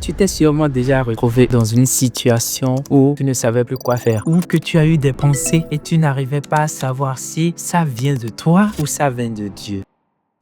tu t'es sûrement déjà retrouvé dans une situation où tu ne savais plus quoi faire, ou que tu as eu des pensées et tu n'arrivais pas à savoir si ça vient de toi ou ça vient de Dieu.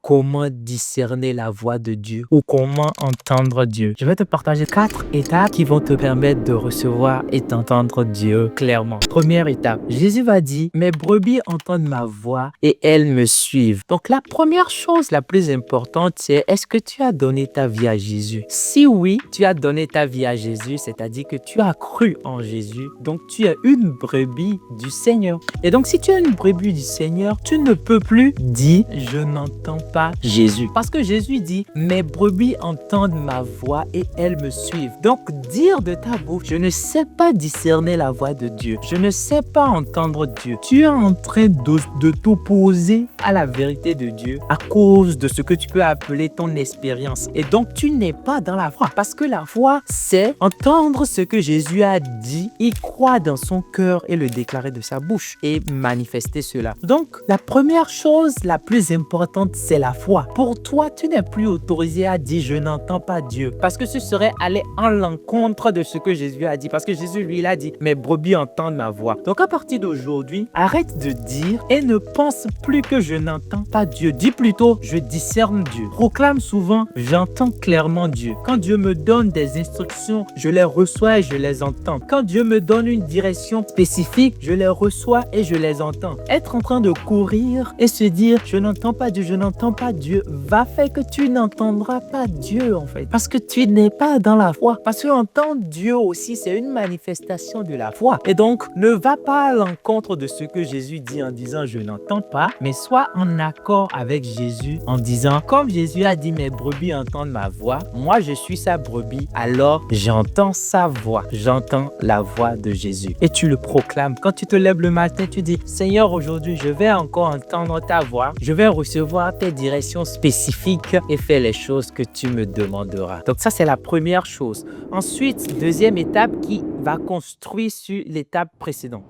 Comment discerner la voix de Dieu ou comment entendre Dieu? Je vais te partager 4 étapes qui vont te permettre de recevoir et d'entendre Dieu clairement. Première étape, Jésus va dire, mes brebis entendent ma voix et elles me suivent. Donc la première chose la plus importante, c'est est-ce que tu as donné ta vie à Jésus? Si oui, tu as donné ta vie à Jésus, c'est-à-dire que tu as cru en Jésus, donc tu es une brebis du Seigneur. Et donc si tu es une brebis du Seigneur, tu ne peux plus dire, je n'entends pas Jésus. Parce que Jésus dit, mes brebis entendent ma voix et elles me suivent. Donc dire de ta bouche, je ne sais pas discerner la voix de Dieu. Je ne sais pas entendre Dieu. Tu es en train de t'opposer à la vérité de Dieu à cause de ce que tu peux appeler ton expérience. Et donc tu n'es pas dans la foi. Parce que la foi, c'est entendre ce que Jésus a dit, y croire dans son cœur et le déclarer de sa bouche et manifester cela. Donc la première chose la plus importante, c'est la foi. Pour toi, tu n'es plus autorisé à dire je n'entends pas Dieu parce que ce serait aller en l'encontre de ce que Jésus a dit, parce que Jésus lui il a dit mes brebis entendent ma voix. Donc à partir d'aujourd'hui, arrête de dire et ne pense plus que je n'entends pas Dieu. Dis plutôt je discerne Dieu. Proclame souvent j'entends clairement Dieu. Quand Dieu me donne des instructions, je les reçois et je les entends. Quand Dieu me donne une direction spécifique, je les reçois et je les entends. Être en train de courir et se dire je n'entends pas Dieu, je n'entends pas Dieu, va faire que tu n'entendras pas Dieu en fait. Parce que tu n'es pas dans la foi. Parce que entendre Dieu aussi, c'est une manifestation de la foi. Et donc, ne va pas à l'encontre de ce que Jésus dit en disant je n'entends pas, mais sois en accord avec Jésus en disant comme Jésus a dit mes brebis entendent ma voix, moi je suis sa brebis, alors j'entends sa voix, j'entends la voix de Jésus. Et tu le proclames. Quand tu te lèves le matin, tu dis Seigneur, aujourd'hui je vais encore entendre ta voix, je vais recevoir tes directions spécifiques et faire les choses que tu me demanderas. Donc ça, c'est la première chose. Ensuite, deuxième étape qui va construire sur l'étape précédente.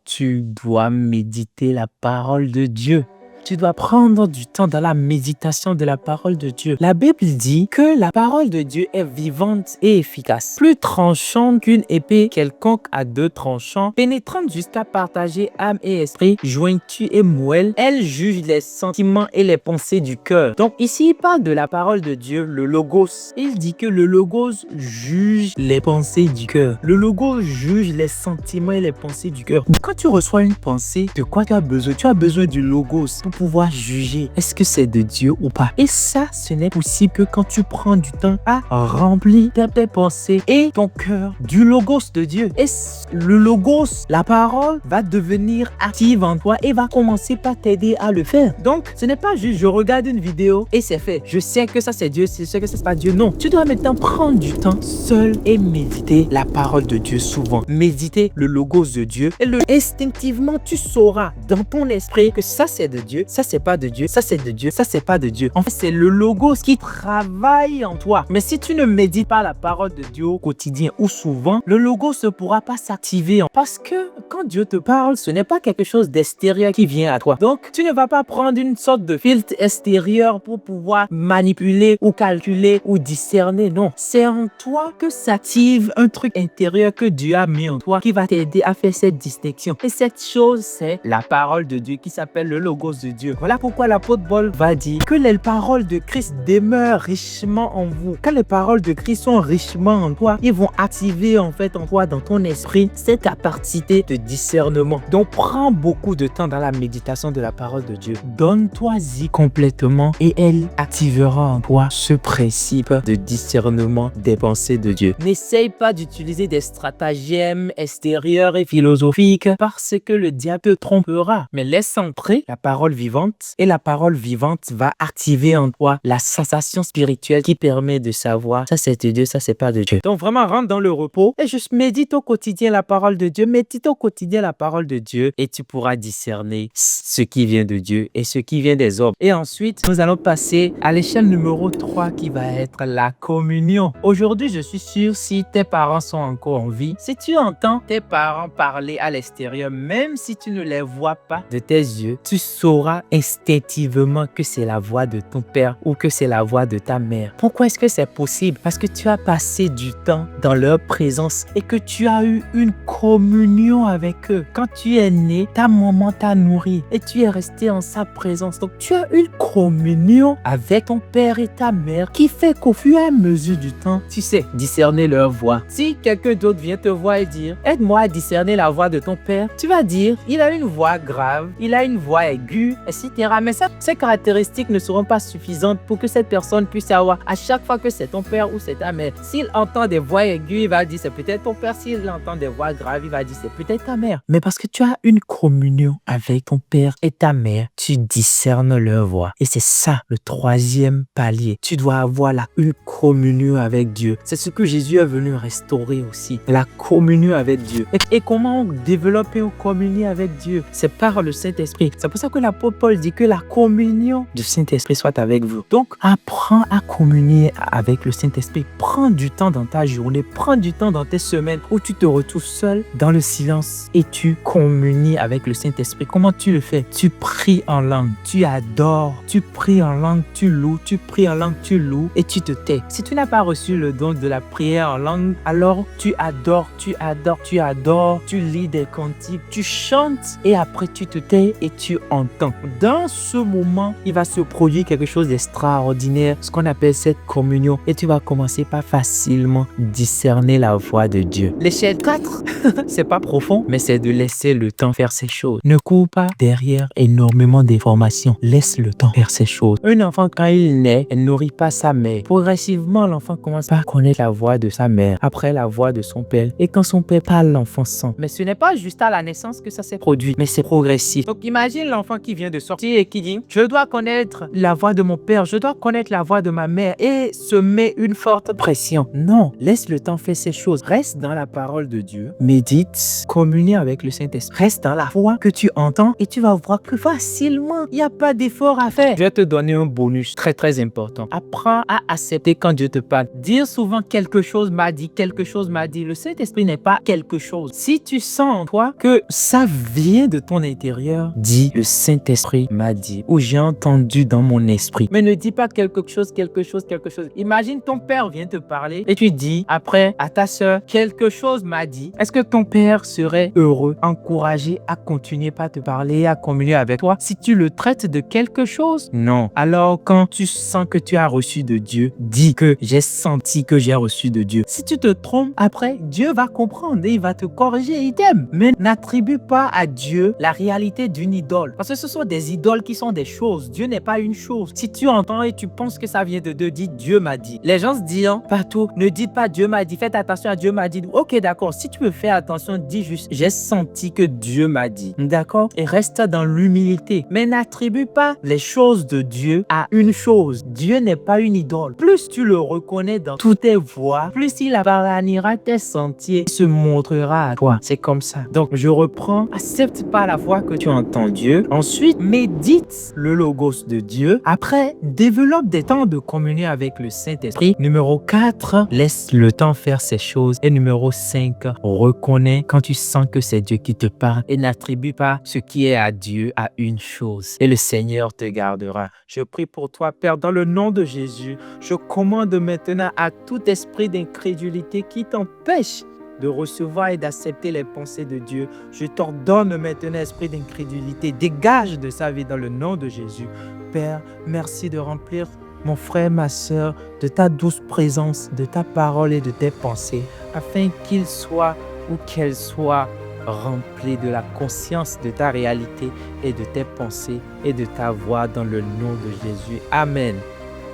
Tu dois méditer la parole de Dieu. Tu dois prendre du temps dans la méditation de la parole de Dieu. La Bible dit que la parole de Dieu est vivante et efficace, plus tranchante qu'une épée quelconque à 2 tranchants, pénétrante jusqu'à partager âme et esprit, jointure et moelle. Elle juge les sentiments et les pensées du cœur. Donc ici, il parle de la parole de Dieu, le logos. Il dit que le logos juge les pensées du cœur. Le logos juge les sentiments et les pensées du cœur. Quand tu reçois une pensée, de quoi tu as besoin? Tu as besoin du logos pour pouvoir juger est-ce que c'est de Dieu ou pas. Et ça, ce n'est possible que quand tu prends du temps à remplir tes pensées et ton cœur du logos de Dieu. Et le logos, la parole, va devenir active en toi et va commencer par t'aider à le faire. Donc, ce n'est pas juste je regarde une vidéo et c'est fait. Je sais que ça c'est Dieu, je sais que ça c'est pas Dieu. Non, tu dois maintenant prendre du temps seul et méditer la parole de Dieu souvent. Méditer le logos de Dieu et instinctivement, tu sauras dans ton esprit que ça c'est de Dieu, ça c'est pas de Dieu, ça c'est de Dieu, ça c'est pas de Dieu. En fait, c'est le logos qui travaille en toi. Mais si tu ne médites pas la parole de Dieu au quotidien ou souvent, le logos ne pourra pas s'activer. Parce que quand Dieu te parle, ce n'est pas quelque chose d'extérieur qui vient à toi. Donc, tu ne vas pas prendre une sorte de filtre extérieur pour pouvoir manipuler ou calculer ou discerner. Non, c'est en toi que s'active un truc intérieur que Dieu a mis en toi qui va t'aider à faire cette distinction. Et cette chose, c'est la parole de Dieu qui s'appelle le logos de Dieu. Voilà pourquoi l'apôtre Paul va dire que les paroles de Christ demeurent richement en vous. Quand les paroles de Christ sont richement en toi, ils vont activer en fait en toi, dans ton esprit, cette capacité de discernement. Donc prends beaucoup de temps dans la méditation de la parole de Dieu. Donne-toi-y complètement et elle activera en toi ce principe de discernement des pensées de Dieu. N'essaye pas d'utiliser des stratagèmes extérieurs et philosophiques parce que le diable te trompera. Mais laisse entrer la parole vivante et la parole vivante va activer en toi la sensation spirituelle qui permet de savoir ça c'est de Dieu, ça c'est pas de Dieu. Donc vraiment rentre dans le repos et juste médite au quotidien la parole de Dieu, médite au quotidien la parole de Dieu et tu pourras discerner ce qui vient de Dieu et ce qui vient des hommes. Et ensuite, nous allons passer à l'échelle numéro 3 qui va être la communion. Aujourd'hui, je suis sûr si tes parents sont encore en vie, si tu entends tes parents parler à l'extérieur, même si tu ne les vois pas de tes yeux, tu sauras sauras instinctivement que c'est la voix de ton père ou que c'est la voix de ta mère. Pourquoi est-ce que c'est possible? Parce que tu as passé du temps dans leur présence et que tu as eu une communion avec eux. Quand tu es né, ta maman t'a nourri et tu es resté en sa présence. Donc, tu as une communion avec ton père et ta mère qui fait qu'au fur et à mesure du temps, tu sais discerner leur voix. Si quelqu'un d'autre vient te voir et dire, aide-moi à discerner la voix de ton père, tu vas dire, il a une voix grave, il a une voix aiguë, etc. Mais ces caractéristiques ne seront pas suffisantes pour que cette personne puisse savoir à chaque fois que c'est ton père ou c'est ta mère. S'il entend des voix aiguës, il va dire c'est peut-être ton père. S'il entend des voix graves, il va dire c'est peut-être ta mère. Mais parce que tu as une communion avec ton père et ta mère, tu discernes leur voix. Et c'est ça le troisième palier. Tu dois avoir une communion avec Dieu. C'est ce que Jésus est venu restaurer aussi. La communion avec Dieu. Et comment développer une communion avec Dieu? C'est par le Saint-Esprit. C'est pour ça que l'apôtre Paul dit que la communion du Saint-Esprit soit avec vous. Donc, apprends à communier avec le Saint-Esprit. Prends du temps dans ta journée, prends du temps dans tes semaines où tu te retrouves seul dans le silence et tu communies avec le Saint-Esprit. Comment tu le fais? Tu pries en langue, tu adores, tu pries en langue, tu loues, tu pries en langue, tu loues et tu te tais. Si tu n'as pas reçu le don de la prière en langue, alors tu adores, tu adores, tu adores, tu lis des cantiques, tu chantes et après tu te tais et tu entends. Dans ce moment, il va se produire quelque chose d'extraordinaire, ce qu'on appelle cette communion, et tu vas commencer par facilement discerner la voix de Dieu. L'échelle 4, c'est pas profond, mais c'est de laisser le temps faire ces choses. Ne cours pas derrière énormément d'informations. Laisse le temps faire ces choses. Un enfant, quand il naît, il ne nourrit pas sa mère. Progressivement, l'enfant commence par connaître la voix de sa mère, après la voix de son père. Et quand son père parle, l'enfant sent. Mais ce n'est pas juste à la naissance que ça s'est produit, mais c'est progressif. Donc imagine l'enfant qui vient de sortir et qui dit, je dois connaître la voix de mon père, je dois connaître la voix de ma mère, et se met une forte pression. Non, laisse le temps faire ces choses. Reste dans la parole de Dieu, médite, communie avec le Saint-Esprit. Reste dans la foi que tu entends et tu vas voir que facilement, il n'y a pas d'effort à faire. Je vais te donner un bonus très très important. Apprends à accepter quand Dieu te parle. Dire souvent quelque chose m'a dit, quelque chose m'a dit. Le Saint-Esprit n'est pas quelque chose. Si tu sens en toi que ça vient de ton intérieur, dis le Saint-Esprit m'a dit ou j'ai entendu dans mon esprit. Mais ne dis pas quelque chose, quelque chose, quelque chose. Imagine ton père vient te parler et tu dis après à ta soeur, quelque chose m'a dit. Est-ce que ton père serait heureux, encouragé à continuer par te parler, à communier avec toi si tu le traites de quelque chose? Non. Alors quand tu sens que tu as reçu de Dieu, dis que j'ai senti que j'ai reçu de Dieu. Si tu te trompes, après, Dieu va comprendre et il va te corriger, il t'aime. Mais n'attribue pas à Dieu la réalité d'une idole. Parce que ce sont des idoles qui sont des choses. Dieu n'est pas une chose. Si tu entends et tu penses que ça vient de Dieu, dis Dieu m'a dit. Les gens se disent partout, ne dites pas Dieu m'a dit. Faites attention à Dieu m'a dit. Ok, d'accord. Si tu veux faire attention, dis juste j'ai senti que Dieu m'a dit. D'accord? Et reste dans l'humilité. Mais n'attribue pas les choses de Dieu à une chose. Dieu n'est pas une idole. Plus tu le reconnais dans toutes tes voies, plus il aplanira tes sentiers, il se montrera à toi. C'est comme ça. Donc, je reprends. Accepte par la foi que tu entends Dieu. Ensuite, médite le logos de Dieu. Après, développe des temps de communion avec le Saint-Esprit. Numéro 4, laisse le temps faire ces choses. Et numéro 5, reconnais quand tu sens que c'est Dieu qui te parle et n'attribue pas ce qui est à Dieu à une chose. Et le Seigneur te gardera. Je prie pour toi, Père, dans le nom de Jésus. Je commande maintenant à tout esprit d'incrédulité qui t'empêche de recevoir et d'accepter les pensées de Dieu. Je t'ordonne maintenant, esprit d'incrédulité, dégage de sa vie dans le nom de Jésus. Père, merci de remplir mon frère, ma sœur, de ta douce présence, de ta parole et de tes pensées, afin qu'il soit ou qu'elle soit rempli de la conscience de ta réalité et de tes pensées et de ta voix dans le nom de Jésus. Amen.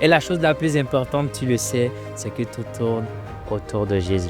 Et la chose la plus importante, tu le sais, c'est que tout tourne autour de Jésus.